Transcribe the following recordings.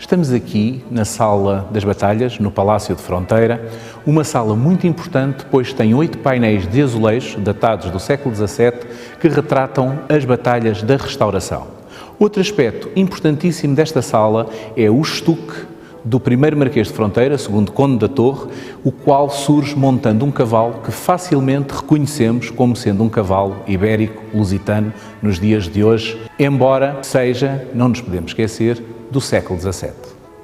Estamos aqui na Sala das Batalhas, no Palácio de Fronteira, uma sala muito importante, pois tem 8 painéis de azulejo datados do século XVII que retratam as batalhas da Restauração. Outro aspecto importantíssimo desta sala é o estuque do primeiro Marquês de Fronteira, segundo Conde da Torre, o qual surge montando um cavalo que facilmente reconhecemos como sendo um cavalo ibérico, lusitano, nos dias de hoje, embora seja, não nos podemos esquecer, do século XVII.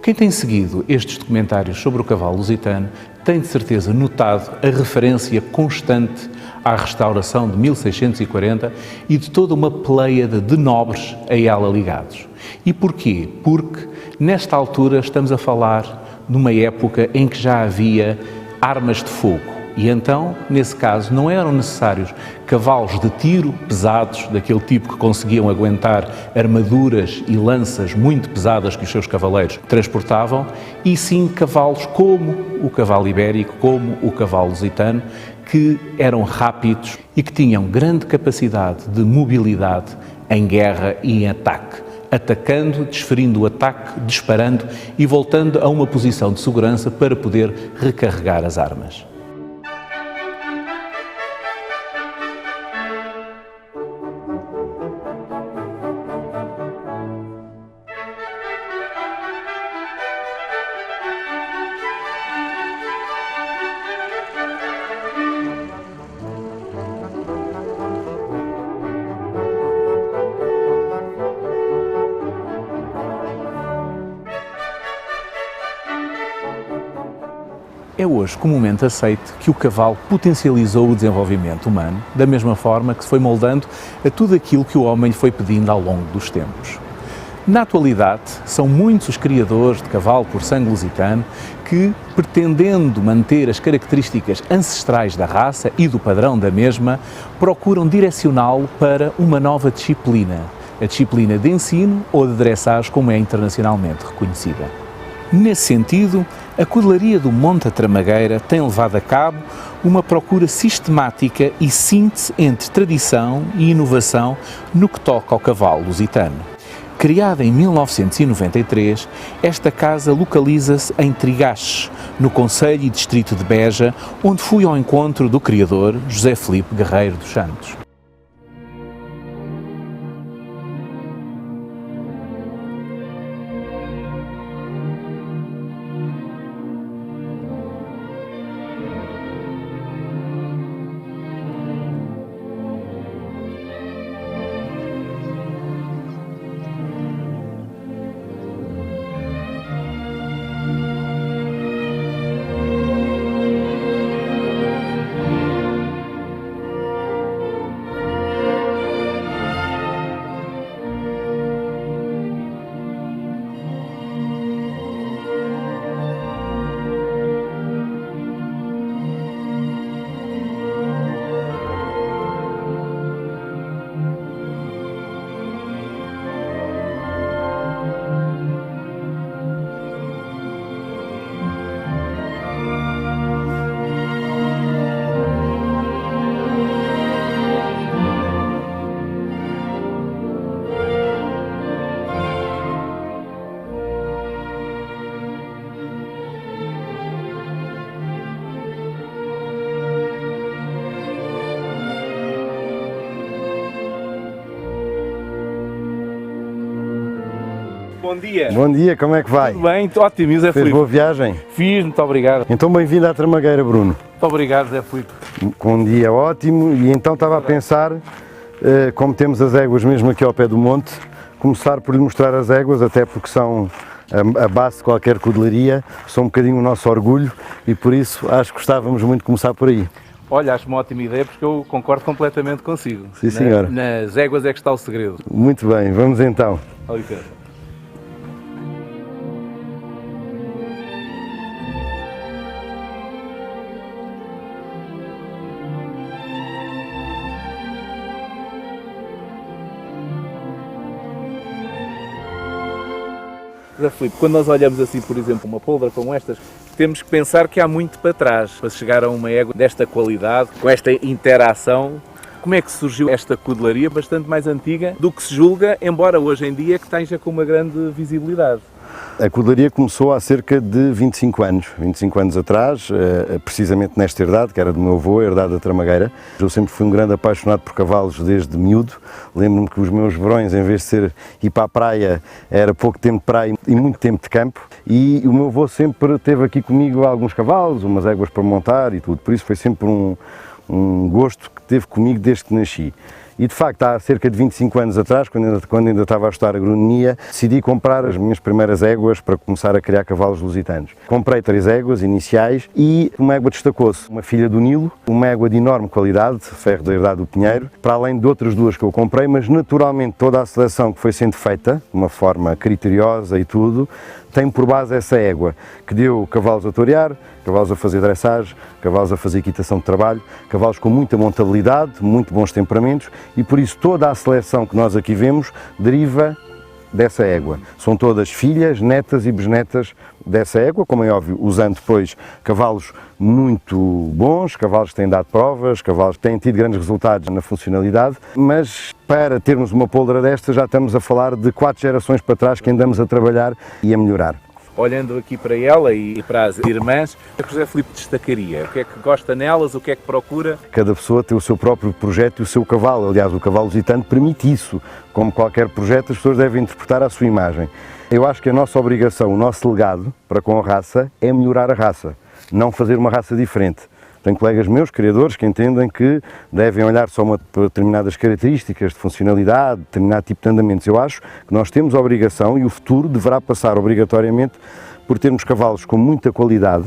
Quem tem seguido estes documentários sobre o cavalo lusitano tem de certeza notado a referência constante à restauração de 1640 e de toda uma pleiade de nobres a ela ligados. E porquê? Porque nesta altura estamos a falar de uma época em que já havia armas de fogo. E então, nesse caso, não eram necessários cavalos de tiro pesados, daquele tipo que conseguiam aguentar armaduras e lanças muito pesadas que os seus cavaleiros transportavam, e sim cavalos como o cavalo ibérico, como o cavalo lusitano, que eram rápidos e que tinham grande capacidade de mobilidade em guerra e em ataque, atacando, desferindo o ataque, disparando e voltando a uma posição de segurança para poder recarregar as armas. É hoje comumente aceito que o cavalo potencializou o desenvolvimento humano, da mesma forma que se foi moldando a tudo aquilo que o homem lhe foi pedindo ao longo dos tempos. Na atualidade, são muitos os criadores de cavalo por sangue lusitano que, pretendendo manter as características ancestrais da raça e do padrão da mesma, procuram direcioná-lo para uma nova disciplina, a disciplina de ensino ou de dressage, como é internacionalmente reconhecida. Nesse sentido, a Cudelaria do Monte da Tramagueira tem levado a cabo uma procura sistemática e síntese entre tradição e inovação no que toca ao cavalo lusitano. Criada em 1993, esta casa localiza-se em Trigaches, no concelho e distrito de Beja, onde fui ao encontro do criador José Filipe Guerreiro dos Santos. Bom dia. Bom dia, como é que vai? Tudo bem, ótimo, Zé Fez Filipe. boa viagem? Fiz, muito obrigado. Então bem-vindo à Tramagueira, Bruno. Muito obrigado, Zé Filipe. Com um dia ótimo e então estava a pensar, como temos as éguas mesmo aqui ao pé do monte, começar por lhe mostrar as éguas, até porque são a base de qualquer cudelaria, são um bocadinho o nosso orgulho e por isso acho que gostávamos muito de começar por aí. Olha, acho uma ótima ideia porque eu concordo completamente consigo. Sim, senhora. Nas éguas é que está o segredo. Muito bem, vamos então. Com licença. Zé Filipe, quando nós olhamos assim, por exemplo, uma pólvora como estas, temos que pensar que há muito para trás para chegar a uma égua desta qualidade, com esta interação. Como é que surgiu esta cudelaria bastante mais antiga do que se julga, embora hoje em dia que esteja com uma grande visibilidade? A cudelaria começou há cerca de 25 anos atrás, precisamente nesta herdade, que era do meu avô, a herdade da Tramagueira. Eu sempre fui um grande apaixonado por cavalos desde miúdo. Lembro-me que os meus verões, em vez de ser ir para a praia, era pouco tempo de praia e muito tempo de campo. E o meu avô sempre teve aqui comigo alguns cavalos, umas éguas para montar e tudo. Por isso foi sempre um gosto que teve comigo desde que nasci. E de facto, há cerca de 25 anos atrás, quando ainda estava a estudar agronomia, decidi comprar as minhas primeiras éguas para começar a criar cavalos lusitanos. Comprei 3 éguas iniciais e uma égua destacou-se, uma filha do Nilo, uma égua de enorme qualidade, ferro da herdade do Pinheiro, para além de outras 2 que eu comprei, mas naturalmente toda a seleção que foi sendo feita, de uma forma criteriosa e tudo, tem por base essa égua, que deu cavalos a torear, cavalos a fazer dressage, cavalos a fazer equitação de trabalho, cavalos com muita montabilidade, muito bons temperamentos e por isso toda a seleção que nós aqui vemos deriva dessa égua. São todas filhas, netas e bisnetas dessa égua, como é óbvio, usando depois cavalos muito bons, cavalos que têm dado provas, cavalos que têm tido grandes resultados na funcionalidade, mas para termos uma poldra desta já estamos a falar de 4 gerações para trás que andamos a trabalhar e a melhorar. Olhando aqui para ela e para as irmãs, o que José Filipe destacaria? O que é que gosta nelas, o que é que procura? Cada pessoa tem o seu próprio projeto e o seu cavalo. Aliás, o cavalo lusitano permite isso. Como qualquer projeto, as pessoas devem interpretar à sua imagem. Eu acho que a nossa obrigação, o nosso legado para com a raça é melhorar a raça, não fazer uma raça diferente. Tenho colegas meus, criadores, que entendem que devem olhar só para determinadas características de funcionalidade, determinado tipo de andamentos. Eu acho que nós temos a obrigação e o futuro deverá passar obrigatoriamente por termos cavalos com muita qualidade,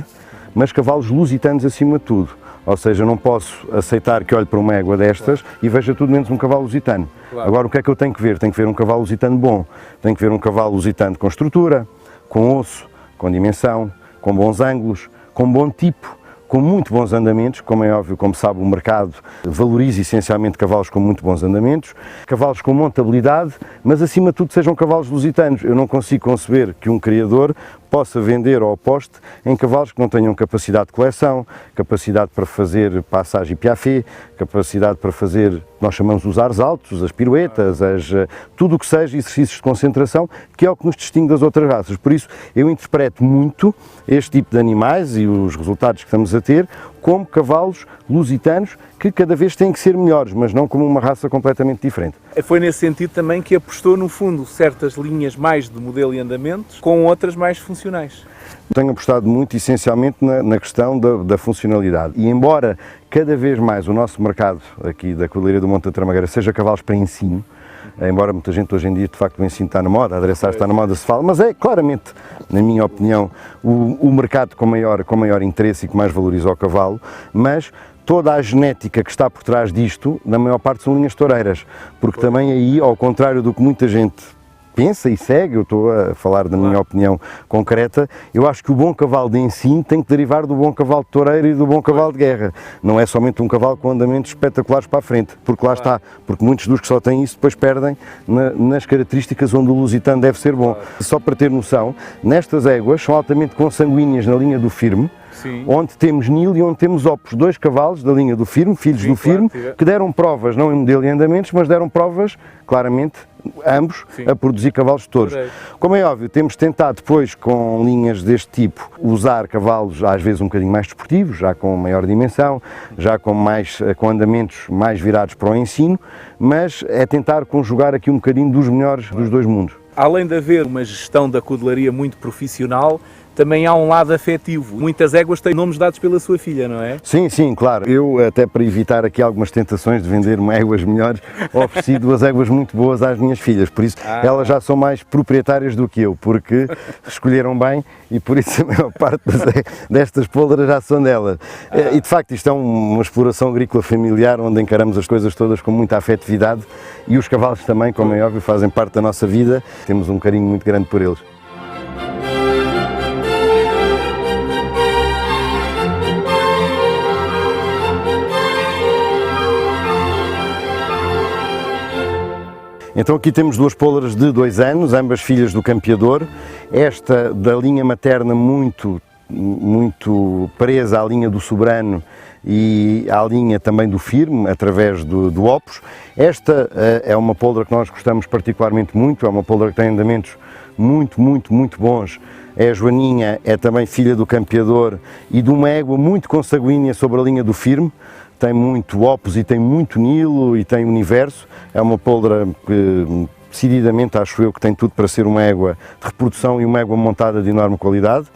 mas cavalos lusitanos acima de tudo. Ou seja, não posso aceitar que olhe para uma égua destas e veja tudo menos um cavalo lusitano. Claro. Agora, o que é que eu tenho que ver? Tenho que ver um cavalo lusitano bom, tenho que ver um cavalo lusitano com estrutura, com osso, com dimensão, com bons ângulos, com bom tipo, com muito bons andamentos, como é óbvio, como sabe, o mercado valoriza essencialmente cavalos com muito bons andamentos, cavalos com montabilidade, mas acima de tudo sejam cavalos lusitanos. Eu não consigo conceber que um criador possa vender ao poste em cavalos que não tenham capacidade de coleção, capacidade para fazer passagem e piafé, capacidade para fazer, nós chamamos os ares altos, as piruetas, tudo o que seja exercícios de concentração, que é o que nos distingue das outras raças. Por isso, eu interpreto muito este tipo de animais e os resultados que estamos a ter como cavalos lusitanos que cada vez têm que ser melhores, mas não como uma raça completamente diferente. Foi nesse sentido também que apostou, no fundo, certas linhas mais de modelo e andamentos, com outras mais funcionais. Tenho apostado muito, essencialmente, na questão da funcionalidade. E embora cada vez mais o nosso mercado aqui da cudelaria do Monte da Tramagueira seja cavalos para ensino, embora muita gente hoje em dia, de facto, o ensino está na moda, a dressagem está na moda, se fala, mas é claramente, na minha opinião, o mercado com maior interesse e que mais valoriza o cavalo, mas toda a genética que está por trás disto, na maior parte são linhas toureiras, porque também aí, ao contrário do que muita gente pensa e segue, eu estou a falar da minha opinião concreta, eu acho que o bom cavalo de ensino tem que derivar do bom cavalo de toureiro e do bom cavalo de guerra. Não é somente um cavalo com andamentos espetaculares para a frente, porque lá está, porque muitos dos que só têm isso depois perdem nas características onde o lusitano deve ser bom. Só para ter noção, nestas éguas são altamente consanguíneas na linha do firme, sim, onde temos Nilo e onde temos Opus, 2 cavalos da linha do firme, filhos sim, do firme, claro, que deram provas, não em modelo e andamentos, mas deram provas, claramente, ambos, sim, a produzir cavalos de touros. Como é óbvio, temos tentado depois, com linhas deste tipo, usar cavalos às vezes um bocadinho mais desportivos, já com maior dimensão, já com andamentos mais virados para o ensino, mas é tentar conjugar aqui um bocadinho dos melhores dos dois mundos. Além de haver uma gestão da cudelaria muito profissional, também há um lado afetivo. Muitas éguas têm nomes dados pela sua filha, não é? Sim, sim, claro. Eu, até para evitar aqui algumas tentações de vender éguas melhores, ofereci 2 éguas muito boas às minhas filhas. Por isso, elas já são mais proprietárias do que eu, porque escolheram bem e por isso a maior parte destas poldras já são delas. E de facto, isto é uma exploração agrícola familiar, onde encaramos as coisas todas com muita afetividade e os cavalos também, como é óbvio, fazem parte da nossa vida. Temos um carinho muito grande por eles. Então aqui temos 2 poldras de 2 anos, ambas filhas do campeador. Esta da linha materna muito presa à linha do soberano e à linha também do firme, através do Opus. Esta é uma poldra que nós gostamos particularmente muito, é uma poldra que tem andamentos muito bons. É a Joaninha, é também filha do campeador e de uma égua muito consanguínea sobre a linha do firme. Tem muito Opus e tem muito Nilo e tem Universo. É uma poldra que, decididamente, acho eu que tem tudo para ser uma égua de reprodução e uma égua montada de enorme qualidade.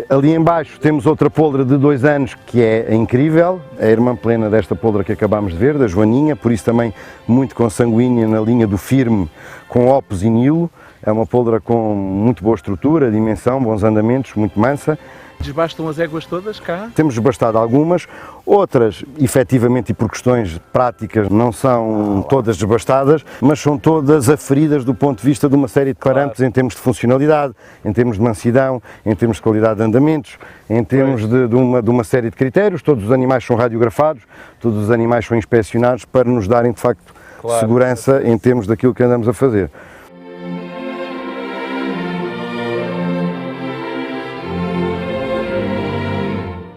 Ali em baixo temos outra poldra de 2 anos que é incrível, a irmã plena desta poldra que acabámos de ver, da Joaninha, por isso também muito consanguínea na linha do firme, com Opus e Nilo. É uma poldra com muito boa estrutura, dimensão, bons andamentos, muito mansa. Desbastam as éguas todas cá? Temos desbastado algumas, outras, efetivamente e por questões práticas, não são todas desbastadas, mas são todas aferidas do ponto de vista de uma série de parâmetros em termos de funcionalidade, em termos de mansidão, em termos de qualidade de andamentos, em termos de uma série de critérios. Todos os animais são radiografados, todos os animais são inspecionados para nos darem, de facto, segurança em termos daquilo que andamos a fazer.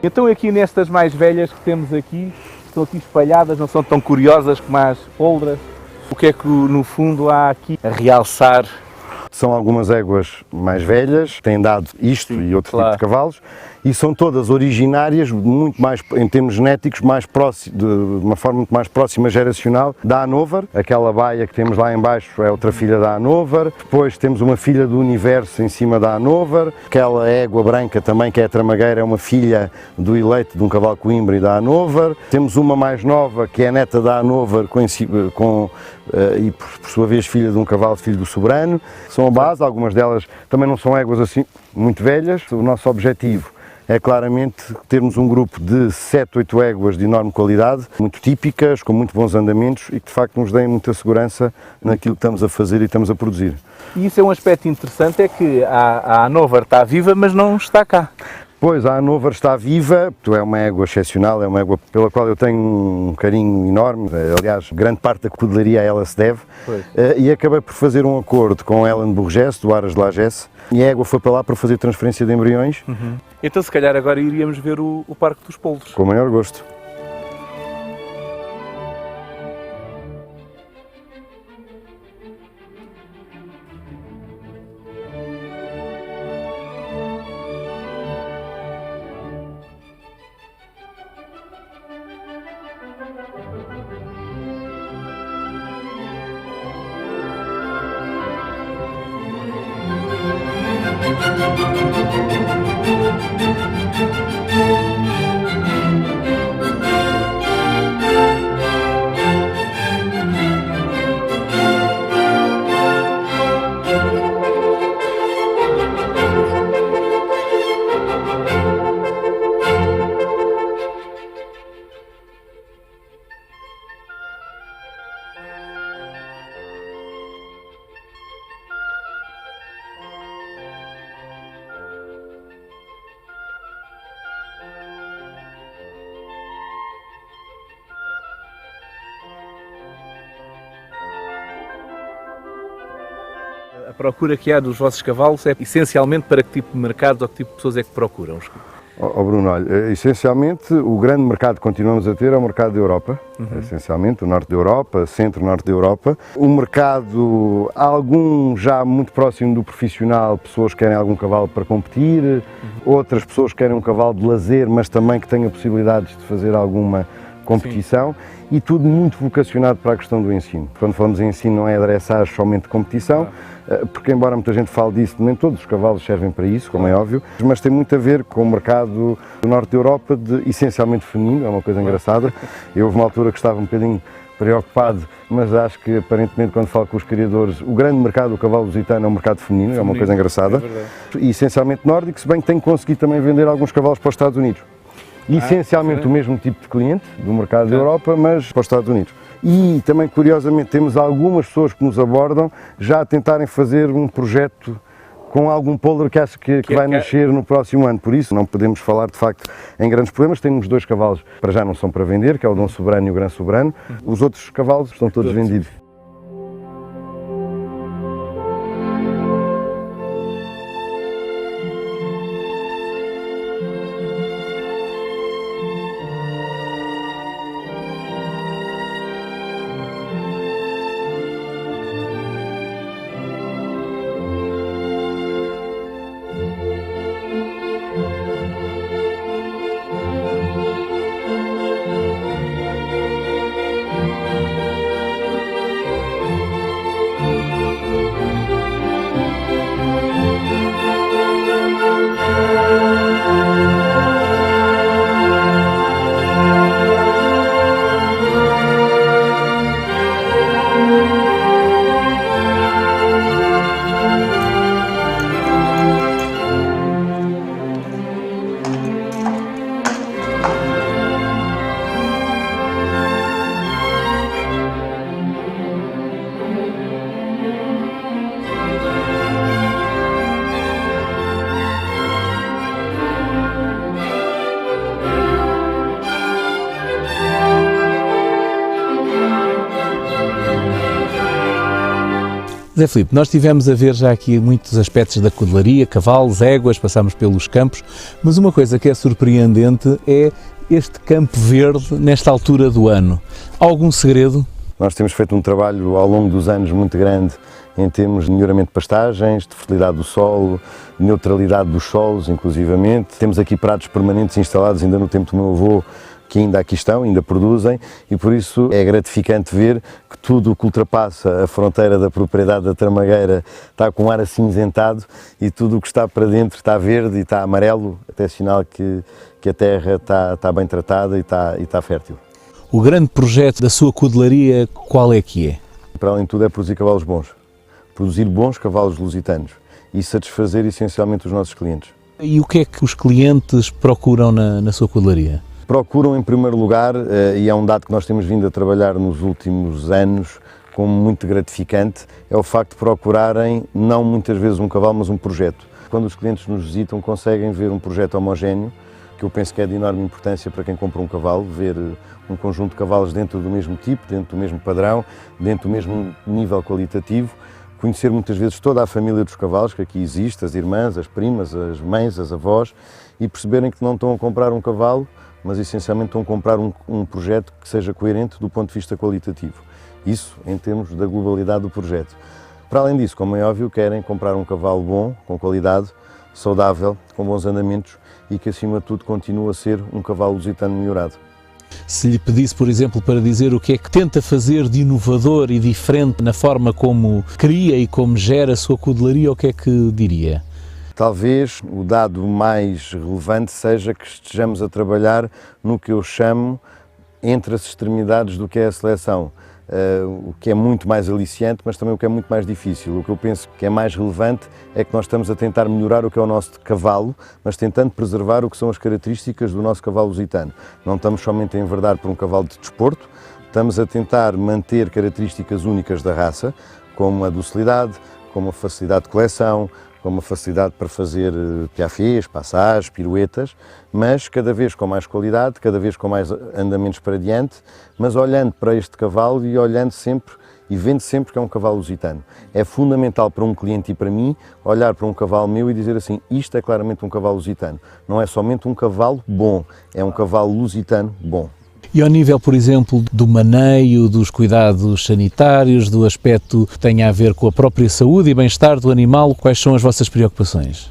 Então aqui nestas mais velhas que temos aqui, estão aqui espalhadas, não são tão curiosas como as poldras. O que é que no fundo há aqui a realçar? São algumas éguas mais velhas, têm dado isto e outro tipo de cavalos, e são todas originárias, muito mais, em termos genéticos, mais próximo, de uma forma muito mais próxima geracional da Hanover. Aquela baia que temos lá em baixo é outra filha da Hanover. Depois temos uma filha do Universo em cima da Hanover. Aquela égua branca também, que é a Tramagueira, é uma filha do Eleito, de um cavalo Coimbra e da Hanover. Temos uma mais nova, que é a neta da Hanover, e por sua vez filha de um cavalo, filho do Soberano. São a base, algumas delas também não são éguas assim muito velhas. O nosso objetivo é claramente termos um grupo de 7, 8 éguas de enorme qualidade, muito típicas, com muito bons andamentos e que de facto nos deem muita segurança naquilo que estamos a fazer e estamos a produzir. E isso é um aspecto interessante, é que a Hanover está viva, mas não está cá. Pois, a Hanover está viva, é uma égua excepcional, é uma égua pela qual eu tenho um carinho enorme, aliás, grande parte da cutelaria a ela se deve, e acabei por fazer um acordo com Ellen Bourges, do Aras de Lagesse, e a égua foi para lá para fazer transferência de embriões. Então se calhar agora iríamos ver o Parque dos Poldros. Com o maior gosto. A procura que há dos vossos cavalos é essencialmente para que tipo de mercados ou que tipo de pessoas é que procuram? Bruno, olha, essencialmente o grande mercado que continuamos a ter é o mercado da Europa, essencialmente o norte da Europa, centro-norte da Europa. O mercado, algum já muito próximo do profissional, pessoas que querem algum cavalo para competir, outras pessoas que querem um cavalo de lazer, mas também que tenha possibilidades de fazer alguma competição. E tudo muito vocacionado para a questão do ensino. Quando falamos em ensino não é adressagem somente de competição, porque embora muita gente fale disso, nem todos os cavalos servem para isso, como é óbvio, mas tem muito a ver com o mercado do norte da Europa, essencialmente feminino, é uma coisa engraçada. Eu houve uma altura que estava um bocadinho preocupado, mas acho que aparentemente quando falo com os criadores, o grande mercado do cavalo lusitano é um mercado feminino, é uma coisa engraçada. E essencialmente nórdico, se bem que tenho conseguido também vender alguns cavalos para os Estados Unidos. Essencialmente o mesmo tipo de cliente do mercado da Europa, mas para os Estados Unidos. E também, curiosamente, temos algumas pessoas que nos abordam já a tentarem fazer um projeto com algum poldro que acho que vai nascer no próximo ano. Por isso, não podemos falar, de facto, em grandes problemas. Temos 2 cavalos, para já não são para vender, que é o Dom Soberano e o Gran Soberano. Os outros cavalos estão todos vendidos. Zé Filipe, nós estivemos a ver já aqui muitos aspectos da cudelaria, cavalos, éguas, passámos pelos campos, mas uma coisa que é surpreendente é este campo verde nesta altura do ano. Há algum segredo? Nós temos feito um trabalho ao longo dos anos muito grande em termos de melhoramento de pastagens, de fertilidade do solo, de neutralidade dos solos, inclusivamente. Temos aqui prados permanentes instalados ainda no tempo do meu avô, que ainda aqui estão, ainda produzem, e por isso é gratificante ver que tudo o que ultrapassa a fronteira da propriedade da Tramagueira está com um ar acinzentado e tudo o que está para dentro está verde e está amarelo, até sinal que a terra está bem tratada e está fértil. O grande projeto da sua cudelaria, qual é que é? Para além de tudo é produzir cavalos bons, produzir bons cavalos lusitanos e satisfazer essencialmente os nossos clientes. E o que é que os clientes procuram na sua cudelaria? Procuram em primeiro lugar, e é um dado que nós temos vindo a trabalhar nos últimos anos como muito gratificante, é o facto de procurarem não muitas vezes um cavalo, mas um projeto. Quando os clientes nos visitam conseguem ver um projeto homogéneo, que eu penso que é de enorme importância para quem compra um cavalo, ver um conjunto de cavalos dentro do mesmo tipo, dentro do mesmo padrão, dentro do mesmo nível qualitativo, conhecer muitas vezes toda a família dos cavalos que aqui existe, as irmãs, as primas, as mães, as avós, e perceberem que não estão a comprar um cavalo, mas essencialmente estão a comprar um projeto que seja coerente do ponto de vista qualitativo. Isso em termos da globalidade do projeto. Para além disso, como é óbvio, querem comprar um cavalo bom, com qualidade, saudável, com bons andamentos e que acima de tudo continue a ser um cavalo lusitano melhorado. Se lhe pedisse, por exemplo, para dizer o que é que tenta fazer de inovador e diferente na forma como cria e como gera a sua cudelaria, o que é que diria? Talvez o dado mais relevante seja que estejamos a trabalhar no que eu chamo entre as extremidades do que é a seleção, o que é muito mais aliciante, mas também o que é muito mais difícil. O que eu penso que é mais relevante é que nós estamos a tentar melhorar o que é o nosso cavalo, mas tentando preservar o que são as características do nosso cavalo lusitano. Não estamos somente a enverdar por um cavalo de desporto, estamos a tentar manter características únicas da raça, como a docilidade, como a facilidade de coleção, com uma facilidade para fazer piafés, passagens, piruetas, mas cada vez com mais qualidade, cada vez com mais andamentos para diante, mas olhando para este cavalo e olhando sempre e vendo sempre que é um cavalo lusitano. É fundamental para um cliente e para mim olhar para um cavalo meu e dizer assim, isto é claramente um cavalo lusitano. Não é somente um cavalo bom, é um cavalo lusitano bom. E ao nível, por exemplo, do maneio, dos cuidados sanitários, do aspecto que tenha a ver com a própria saúde e bem-estar do animal, quais são as vossas preocupações?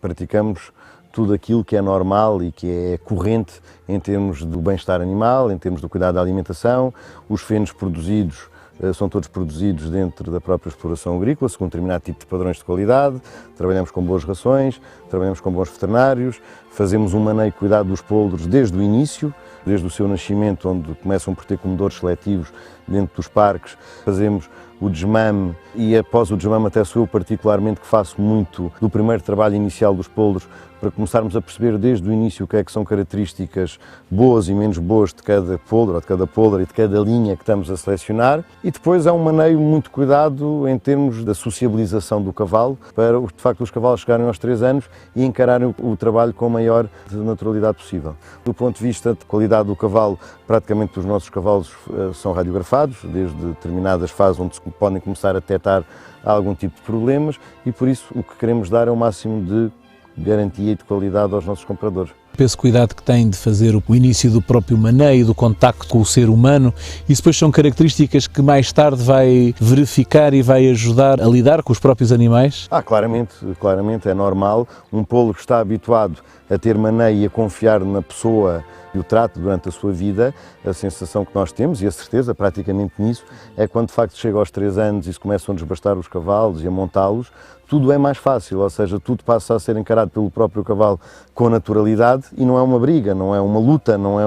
Praticamos tudo aquilo que é normal e que é corrente em termos do bem-estar animal, em termos do cuidado da alimentação. Os fenos produzidos são todos produzidos dentro da própria exploração agrícola, segundo determinado tipo de padrões de qualidade. Trabalhamos com boas rações, trabalhamos com bons veterinários, fazemos um maneio e cuidado dos poldros desde o início, desde o seu nascimento, onde começam por ter comedores seletivos dentro dos parques. Fazemos o desmame e após o desmame até sou eu particularmente que faço muito do primeiro trabalho inicial dos poldros para começarmos a perceber desde o início o que é que são características boas e menos boas de cada poldro, ou de cada poldra e de cada linha que estamos a selecionar. E depois há um maneio muito cuidado em termos da sociabilização do cavalo para, de facto, os cavalos chegarem aos 3 anos e encararem o trabalho com a maior naturalidade possível. Do ponto de vista de qualidade do cavalo, praticamente os nossos cavalos são radiografados, desde determinadas fases onde se podem começar a detectar algum tipo de problemas e por isso o que queremos dar é o máximo de garantia e de qualidade aos nossos compradores. Esse cuidado que tem de fazer o início do próprio maneio, do contacto com o ser humano, isso depois são características que mais tarde vai verificar e vai ajudar a lidar com os próprios animais? Claramente é normal. Um poldro que está habituado a ter maneio e a confiar na pessoa e o trato durante a sua vida, a sensação que nós temos e a certeza praticamente nisso é quando de facto chega aos 3 anos e se começam a desbastar os cavalos e a montá-los, tudo é mais fácil, ou seja, tudo passa a ser encarado pelo próprio cavalo com naturalidade e não é uma briga, não é uma luta, não é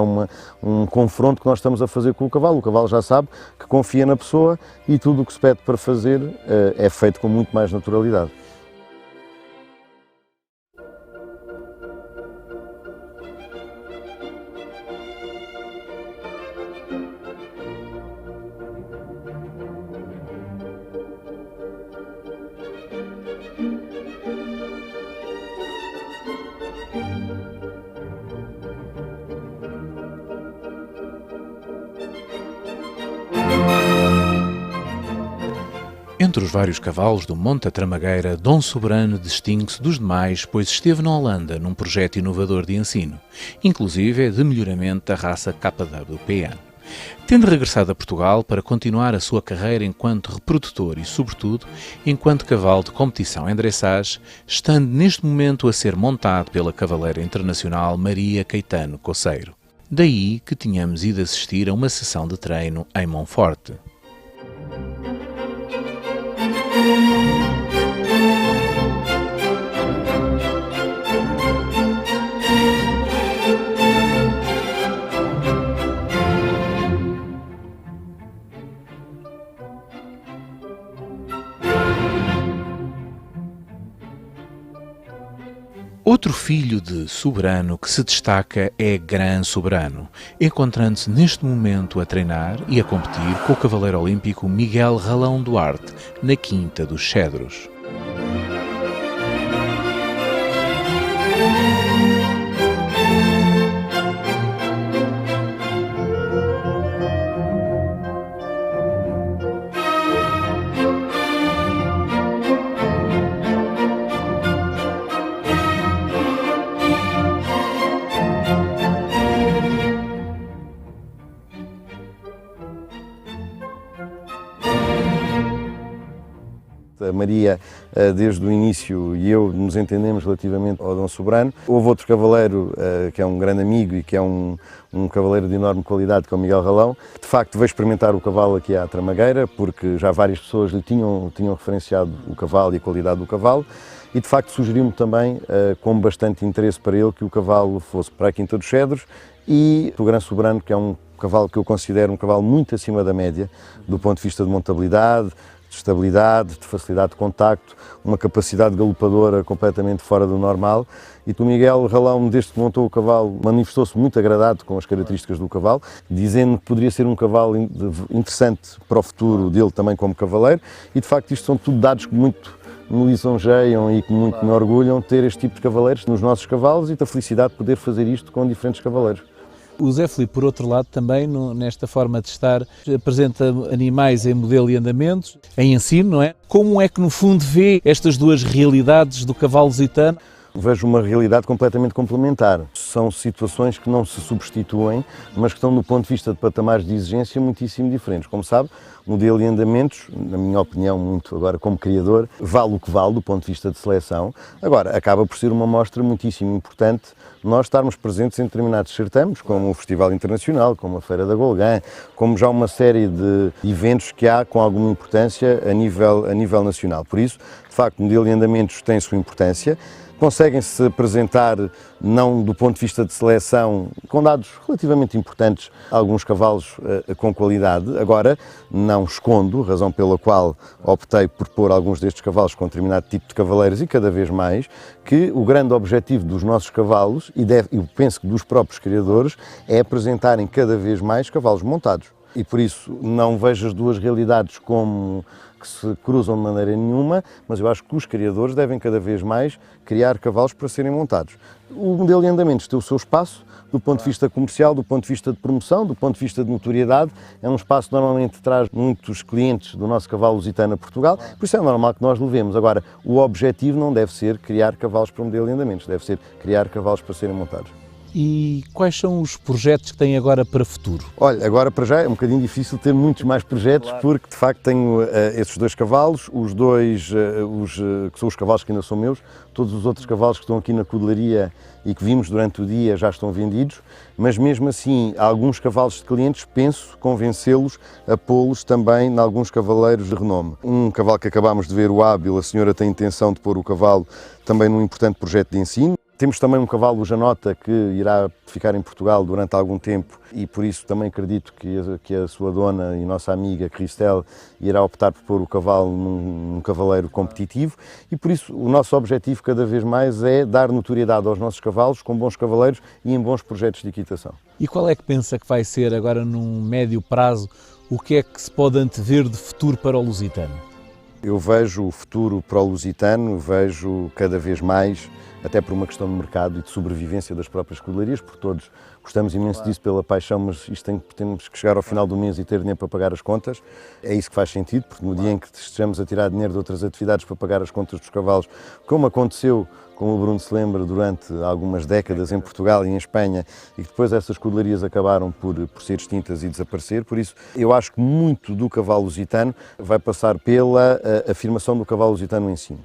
um confronto que nós estamos a fazer com o cavalo. O cavalo já sabe que confia na pessoa e tudo o que se pede para fazer é feito com muito mais naturalidade. Entre os vários cavalos do Monte da Tramagueira, Dom Soberano distingue-se dos demais, pois esteve na Holanda num projeto inovador de ensino, inclusive de melhoramento da raça KWPN. Tendo regressado a Portugal para continuar a sua carreira enquanto reprodutor e, sobretudo, enquanto cavalo de competição em dressage, estando neste momento a ser montado pela cavaleira internacional Maria Caetano Coceiro. Daí que tínhamos ido assistir a uma sessão de treino em Monforte. Outro filho de Soberano que se destaca é Gran Soberano, encontrando-se neste momento a treinar e a competir com o cavaleiro olímpico Miguel Ralão Duarte, na Quinta dos Cedros. A Maria, desde o início, e eu nos entendemos relativamente ao Dom Soberano. Houve outro cavaleiro, que é um grande amigo e que é um cavaleiro de enorme qualidade, que é o Miguel Ralão. De facto, veio experimentar o cavalo aqui à Tramagueira, porque já várias pessoas lhe tinham referenciado o cavalo e a qualidade do cavalo. E de facto sugeriu-me também, com bastante interesse para ele, que o cavalo fosse para a Quinta dos Cedros e o Gran Soberano, que é um cavalo que eu considero um cavalo muito acima da média, do ponto de vista de montabilidade, de estabilidade, de facilidade de contacto, uma capacidade galopadora completamente fora do normal. E o Miguel Ralão, desde que montou o cavalo, manifestou-se muito agradado com as características do cavalo, dizendo que poderia ser um cavalo interessante para o futuro dele também como cavaleiro. E de facto isto são tudo dados que muito me lisonjeiam e que muito me orgulham ter este tipo de cavaleiros nos nossos cavalos e da felicidade de poder fazer isto com diferentes cavaleiros. O Zé Filipe, por outro lado, também nesta forma de estar, apresenta animais em modelo e andamentos, em ensino, não é? Como é que no fundo vê estas duas realidades do cavalo lusitano? Vejo uma realidade completamente complementar. São situações que não se substituem, mas que estão, do ponto de vista de patamares de exigência, muitíssimo diferentes. Como sabe, modelo e andamentos, na minha opinião, muito agora como criador, vale o que vale do ponto de vista de seleção. Agora, acaba por ser uma mostra muitíssimo importante nós estarmos presentes em determinados certames, como o Festival Internacional, como a Feira da Golgã, como já uma série de eventos que há com alguma importância a nível nacional. Por isso, de facto, modelo e andamentos têm sua importância. Conseguem-se apresentar, não do ponto de vista de seleção, com dados relativamente importantes, alguns cavalos com qualidade. Agora, não escondo, razão pela qual optei por pôr alguns destes cavalos com determinado tipo de cavaleiros e cada vez mais, que o grande objetivo dos nossos cavalos, e eu penso que dos próprios criadores, é apresentarem cada vez mais cavalos montados. E por isso não vejo as duas realidades como que se cruzam de maneira nenhuma, mas eu acho que os criadores devem cada vez mais criar cavalos para serem montados. O modelo de andamentos tem o seu espaço, do ponto de vista comercial, do ponto de vista de promoção, do ponto de vista de notoriedade. É um espaço que normalmente traz muitos clientes do nosso cavalo lusitano a Portugal, por isso é normal que nós levemos. Agora, o objetivo não deve ser criar cavalos para o modelo de andamentos, deve ser criar cavalos para serem montados. E quais são os projetos que têm agora para o futuro? Olha, agora para já é um bocadinho difícil ter muitos mais projetos, porque de facto tenho esses dois cavalos, os dois que são os cavalos que ainda são meus, todos os outros cavalos que estão aqui na cudelaria e que vimos durante o dia já estão vendidos, mas mesmo assim, alguns cavalos de clientes, penso convencê-los a pô-los também em alguns cavaleiros de renome. Um cavalo que acabámos de ver, o Hábil, a senhora tem intenção de pôr o cavalo também num importante projeto de ensino. Temos também um cavalo, o Janota, que irá ficar em Portugal durante algum tempo e por isso também acredito que a sua dona e nossa amiga Cristel irá optar por pôr o cavalo num cavaleiro competitivo e por isso o nosso objetivo cada vez mais é dar notoriedade aos nossos cavalos com bons cavaleiros e em bons projetos de equitação. E qual é que pensa que vai ser agora num médio prazo, o que é que se pode antever de futuro para o lusitano? Eu vejo o futuro para o lusitano, vejo cada vez mais até por uma questão de mercado e de sobrevivência das próprias escuderias, porque todos gostamos imenso disso pela paixão, mas temos que chegar ao final do mês e ter dinheiro para pagar as contas. É isso que faz sentido, porque no dia em que estejamos a tirar dinheiro de outras atividades para pagar as contas dos cavalos, como aconteceu, como o Bruno se lembra, durante algumas décadas em Portugal e em Espanha, e que depois essas escuderias acabaram por ser extintas e desaparecer. Por isso, eu acho que muito do cavalo lusitano vai passar pela afirmação do cavalo lusitano no ensino.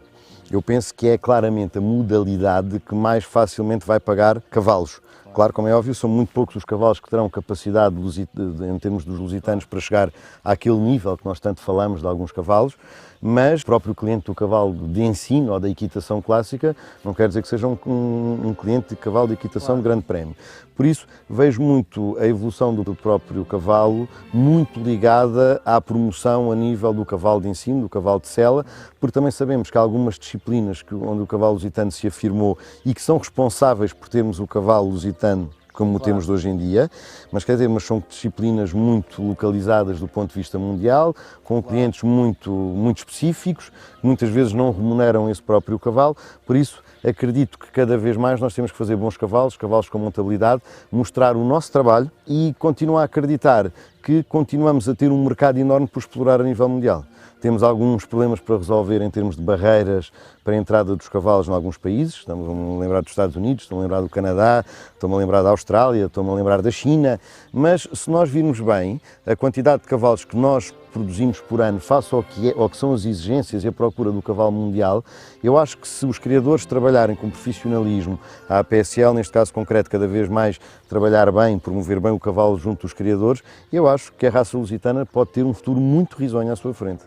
Eu penso que é claramente a modalidade que mais facilmente vai pagar cavalos. Claro, como é óbvio, são muito poucos os cavalos que terão capacidade, em termos dos lusitanos, para chegar àquele nível que nós tanto falamos de alguns cavalos, mas o próprio cliente do cavalo de ensino ou da equitação clássica não quer dizer que seja um cliente de cavalo de equitação de grande prémio. Por isso, vejo muito a evolução do próprio cavalo muito ligada à promoção a nível do cavalo de ensino, do cavalo de sela, porque também sabemos que há algumas disciplinas onde o cavalo lusitano se afirmou e que são responsáveis por termos o cavalo lusitano como temos de hoje em dia, mas são disciplinas muito localizadas do ponto de vista mundial, com clientes muito específicos, que muitas vezes não remuneram esse próprio cavalo, por isso acredito que cada vez mais nós temos que fazer bons cavalos, cavalos com montabilidade, mostrar o nosso trabalho e continuar a acreditar que continuamos a ter um mercado enorme por explorar a nível mundial. Temos alguns problemas para resolver em termos de barreiras para a entrada dos cavalos em alguns países. Estamos a lembrar dos Estados Unidos, estou a lembrar do Canadá, estou-me a lembrar da Austrália, estou-me a lembrar da China. Mas se nós virmos bem a quantidade de cavalos que nós produzimos por ano face ao que são as exigências e a procura do cavalo mundial, eu acho que se os criadores trabalharem com profissionalismo, a APSL, neste caso concreto, cada vez mais trabalhar bem, promover bem o cavalo junto dos criadores, eu acho que a raça lusitana pode ter um futuro muito risonho à sua frente.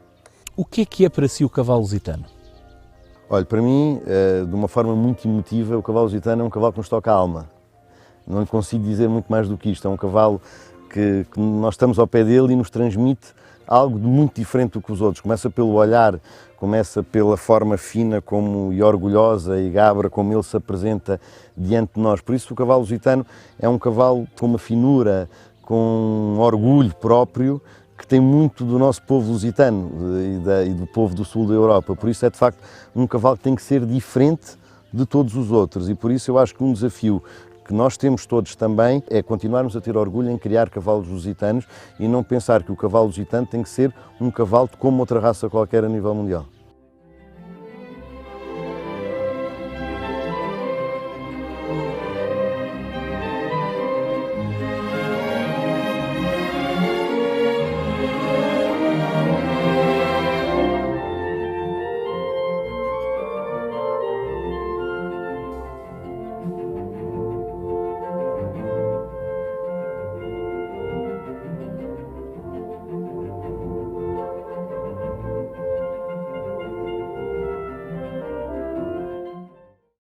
O que é para si o cavalo lusitano? Olha, para mim, de uma forma muito emotiva, o cavalo lusitano é um cavalo que nos toca a alma. Não lhe consigo dizer muito mais do que isto. É um cavalo que nós estamos ao pé dele e nos transmite algo de muito diferente do que os outros. Começa pelo olhar, começa pela forma fina e orgulhosa e gabra como ele se apresenta diante de nós. Por isso o cavalo lusitano é um cavalo com uma finura, com um orgulho próprio, que tem muito do nosso povo lusitano e do povo do sul da Europa. Por isso é de facto um cavalo que tem que ser diferente de todos os outros e por isso eu acho que um desafio que nós temos todos também é continuarmos a ter orgulho em criar cavalos lusitanos e não pensar que o cavalo lusitano tem que ser um cavalo como outra raça qualquer a nível mundial.